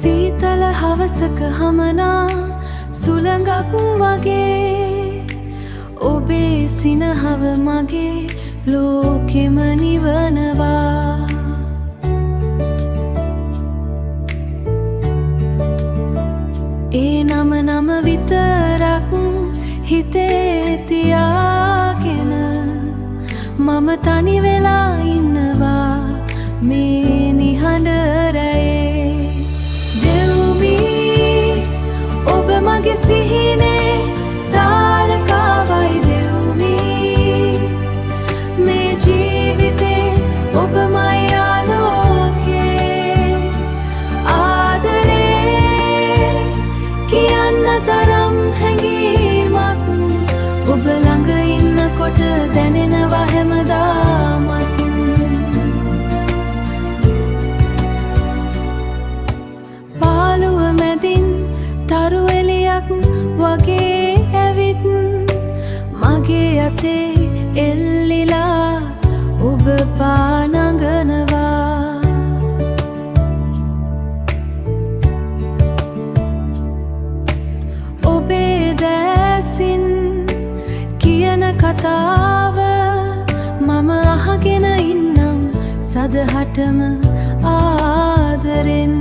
සීතල හවසක හමනා සුළඟක් වගේ ඔබේ සිනහව මගේ ලෝකෙම නිවනවා. ඒ නම විතරක් හිතේ තියාගෙන මම තනි වෙලා ඉන්නවා මේ නිහඬ රැයේ. දෙව්මී ඔබ මගේ සිහිනේ තාරකාවයි දෙව්මී මේ ජීවිතේ ඔබමයි ආලෝකේ. ආදරේ කියන්න තරම් හැඟීමක් ඔබ ළඟ ඉන්නකොට දැනෙනවා හැමදාමත්. පාළුව මැදින් තරු එළියක් වගේ ඇවිත් මගේ අතේ එල්ලිලා ඔබ පානඟනවා. ඔබේ දැසින් කියන කතාව මම අහගෙන ඉන්නම් සදහටම ආදරෙන්.